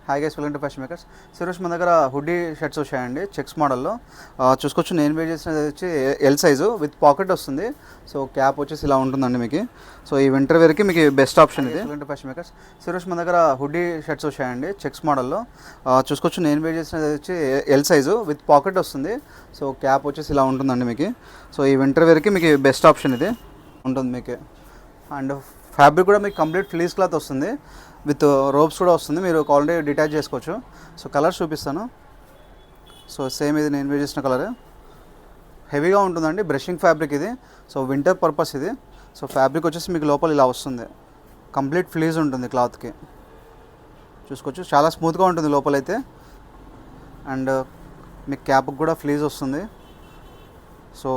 Hi guys, welcome to fashion makers. Suresh మన దగ్గర hoodie shirts వచ్చాయండి చెక్స్ మోడల్లో. చూసుకోవచ్చు, నేను వేర్ చేసినది వచ్చి ఎల్ సైజు విత్ పాకెట్ వస్తుంది. సో క్యాప్ వచ్చేసి ఇలా ఉంటుందండి మీకు. సో ఈ వింటర్ వేర్కి మీకు బెస్ట్ ఆప్షన్ ఇది. Welcome to fashion makers. Suresh మన దగ్గర హుడ్డీ షర్ట్స్ వచ్చాయండి చెక్స్ మోడల్లో. చూసుకోవచ్చు, నేను వేర్ చేసినది వచ్చి ఎల్ సైజు విత్ పాకెట్ వస్తుంది. సో క్యాప్ వచ్చేసి ఇలా ఉంటుందండి మీకు. సో ఈ వింటర్ వేర్కి మీకు బెస్ట్ ఆప్షన్ ఇది ఉంటుంది మీకు. అండ్ ఫ్యాబ్రిక్ కూడా మీకు కంప్లీట్ ఫ్లీస్ క్లాత్ వస్తుంది, విత్ రోప్స్ కూడా వస్తుంది. మీరు ఆల్రెడీ డిటాచ్ చేసుకోవచ్చు. సో కలర్స్ చూపిస్తాను. సో సేమ్ ఇది నేను వేర్ చేసిన కలర్. హెవీగా ఉంటుందండి, బ్రషింగ్ ఫ్యాబ్రిక్ ఇది. సో వింటర్ పర్పస్ ఇది. సో ఫ్యాబ్రిక్ వచ్చేసి మీకు లోపల ఇలా వస్తుంది, కంప్లీట్ ఫ్లీజ్ ఉంటుంది క్లాత్కి. చూసుకోవచ్చు, చాలా స్మూత్గా ఉంటుంది లోపలైతే. అండ్ మీకు క్యాప్కి కూడా ఫ్లీజ్ వస్తుంది. సో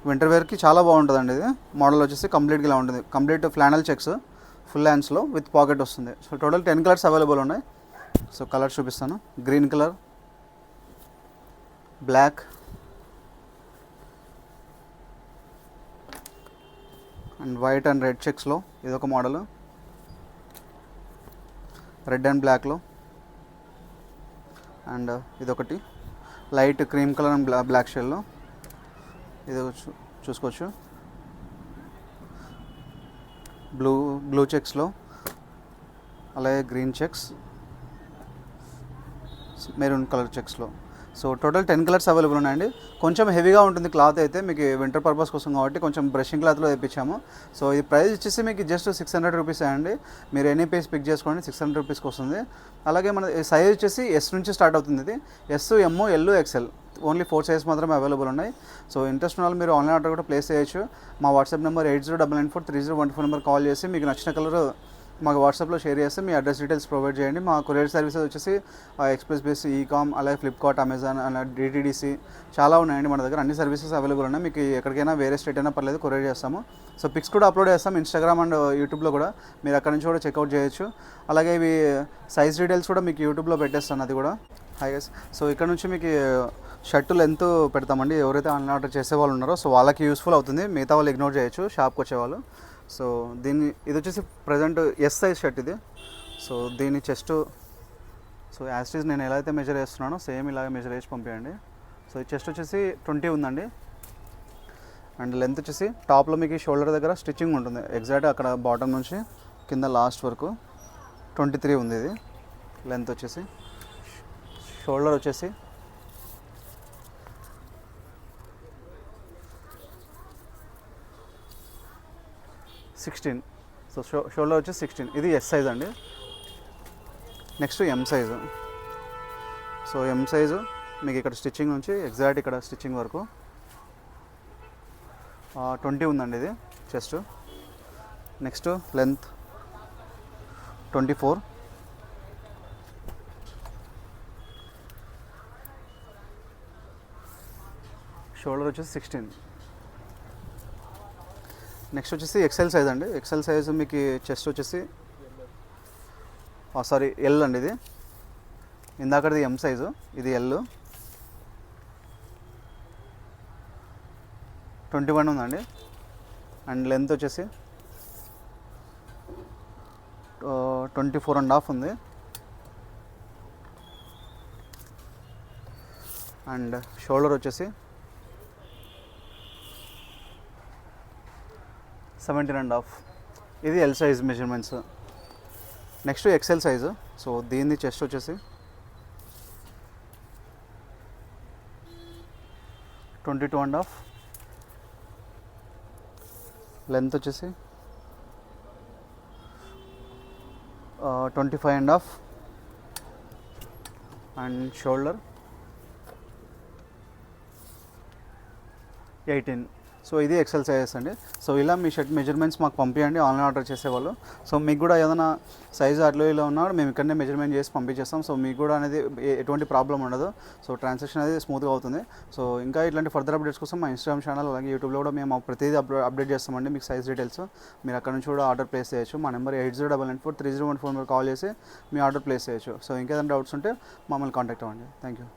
వింటర్ వేర్కి చాలా బాగుంటుందండి ఇది. మోడల్ వచ్చేసి కంప్లీట్గా ఇలా ఉంటుంది, కంప్లీట్ ఫ్లానల్ చెక్స్ ఫుల్ హ్యాండ్స్లో విత్ పాకెట్ వస్తుంది. సో టోటల్ 10 కలర్స్ అవైలబుల్ ఉన్నాయి. సో కలర్స్ చూపిస్తాను. Green colour, black, and white and red చెక్స్లో ఇదొక మోడల్. రెడ్ అండ్ బ్లాక్లో, అండ్ ఇదొకటి light cream colour and black షేడ్లో. ఇది చూసుకోవచ్చు, బ్లూ చెక్స్లో, అలాగే గ్రీన్ చెక్స్, మెరూన్ కలర్ చెక్స్లో. సో టోటల్ 10 కలర్స్ అవైలబుల్ ఉన్నాయండి. కొంచెం హెవీగా ఉంటుంది క్లాత్ అయితే, మీకు వింటర్ పర్పస్ కోసం కాబట్టి కొంచెం బ్రషింగ్ క్లాత్లో తెప్పించాము. సో ఈ ప్రైస్ వచ్చేసి మీకు జస్ట్ 600 రూపీస్ అండి. మీరు ఎనీ పీస్ పిక్ చేసుకోండి, 600 రూపీస్కి వస్తుంది. అలాగే మన సైజ్ వచ్చేసి ఎస్ నుంచి స్టార్ట్ అవుతుంది. ఇది ఎస్, ఎమ్, ఎల్, ఎక్స్ఎల్, ఓన్లీ 4 సైజ్ మాత్రమే అవైలబుల్ ఉన్నాయి. సో ఇంట్రెస్ట్ ఉన్న వాళ్ళు మీరు ఆన్లైన్ ఆర్డర్ కూడా ప్లేస్ చేయొచ్చు. మా వాట్సాప్ నెంబర్ 8099430124 నెంబర్ కాల్ చేసి మీకు నచ్చిన కలర్ మాకు వాట్సాప్లో షేర్ చేస్తే మీ అడ్రస్ డీటెయిల్స్ ప్రొవైడ్ చేయండి. మా కొరియర్ సర్వీసెస్ వచ్చేసి ఎక్స్ప్రెస్ బేస్, ఈకామ్, అలాగే ఫ్లిప్కార్ట్, అమెజాన్, అలా డిటీడీసీ చాలా ఉన్నాయండి మన దగ్గర. అన్ని సర్వీసెస్ అవైలబుల్ ఉన్నాయి. మీకు ఎక్కడికైనా వేరే స్టేట్ అయినా పర్లేదు, కొరియర్ చేస్తాము. సో పిక్స్ కూడా అప్లోడ్ చేస్తాం ఇన్స్టాగ్రామ్ అండ్ యూట్యూబ్లో కూడా, మీరు అక్కడ నుంచి కూడా చెక్అవుట్ చేయొచ్చు. అలాగే ఇవి సైజ్ డీటెయిల్స్ కూడా మీకు యూట్యూబ్లో పెట్టేస్తాను, అది కూడా. హాయ్ గైస్, సో ఇక్కడ నుంచి మీకు షర్టు లెంత్ పెడతామండి. ఎవరైతే ఆన్లైన్ ఆర్డర్ చేసే వాళ్ళు ఉన్నారో సో వాళ్ళకి యూస్ఫుల్ అవుతుంది, మిగతా వాళ్ళు ఇగ్నోర్ చేయొచ్చు షాప్కి వచ్చేవాళ్ళు. సో ఇది వచ్చేసి ప్రజెంట్ ఎస్ సైజ్ షర్ట్ ఇది. సో దీని చెస్ట్, సో యాస్టీస్ నేను ఎలా అయితే మెజర్ చేస్తున్నానో సేమ్ ఇలాగే మెజర్ చేసి పంపించండి. సో ఈ చెస్ట్ వచ్చేసి 20 ఉందండి. అండ్ లెంత్ వచ్చేసి టాప్లో మీకు షోల్డర్ దగ్గర స్టిచ్చింగ్ ఉంటుంది, ఎగ్జాక్ట్ అక్కడ బాటమ్ నుంచి కింద లాస్ట్ వరకు 23 ఉంది ఇది లెంత్ వచ్చేసి. షోల్డర్ వచ్చేసి 16. సో షోల్డర్ వచ్చి 16. ఇది ఎస్ సైజ్ అండి. Next M size. So M size మీకు ఇక్కడ స్టిచ్చింగ్ నుంచి ఎగ్జాక్ట్ ఇక్కడ స్టిచ్చింగ్ వరకు 20 ఉందండి ఇది చెస్ట్. Next length 24. షోల్డర్ వచ్చేసి 16. నెక్స్ట్ వచ్చేసి ఎక్సెల్ సైజ్ అండి. ఎక్సెల్ సైజు మీకు చెస్ట్ వచ్చేసి సారీ ఎల్ అండి. ఇది ఇందాకది ఎం సైజు, ఇది ఎల్. 21 ఉందండి. అండ్ లెంత్ వచ్చేసి 24.5 ఉంది. అండ్ షోల్డర్ వచ్చేసి 17.5. ఇది L size measurements. Next XL size. So దీని చెస్ట్ వచ్చేసి 22.5. లెంత్ వచ్చేసి 25.5. And shoulder 18. సో ఇది ఎక్సెల్ సైజెస్ అండి. సో ఇలా మీ షర్ట్ మెజర్మెంట్స్ మాకు పంపించండి ఆన్లైన్ ఆర్డర్ చేసేవాళ్ళు. సో మీకు కూడా ఏదైనా సైజు అట్లా ఇలా ఉన్నా మేము ఇక్కడనే మెజర్మెంట్ చేసి పంపించేస్తాం. సో మీకు కూడా అనేది ఎటువంటి ప్రాబ్లం ఉండదు. సో ట్రాన్సాక్షన్ అనేది స్మూత్గా అవుతుంది. సో ఇంకా ఇట్లాంటి ఫర్దర్ అప్డేట్స్ కోసం మా ఇన్స్టాగ్రామ్ ఛానల్ అలాగే యూట్యూబ్లో కూడా మేము ప్రతిదీ అప్డేట్ చేస్తామండి. మీకు సైజ్ డీటెయిల్స్ మీరు అక్కడ నుంచి కూడా ఆర్డర్ ప్లేస్ చేయొచ్చు. మా నెంబర్ 8099430114 కాల్ చేసి మీ ఆర్డర్ ప్లేస్ చేయొచ్చు. సో ఇంకేదైనా డౌట్స్ ఉంటే మమ్మల్ని కాంటాక్ట్ అవ్వండి. Thank you.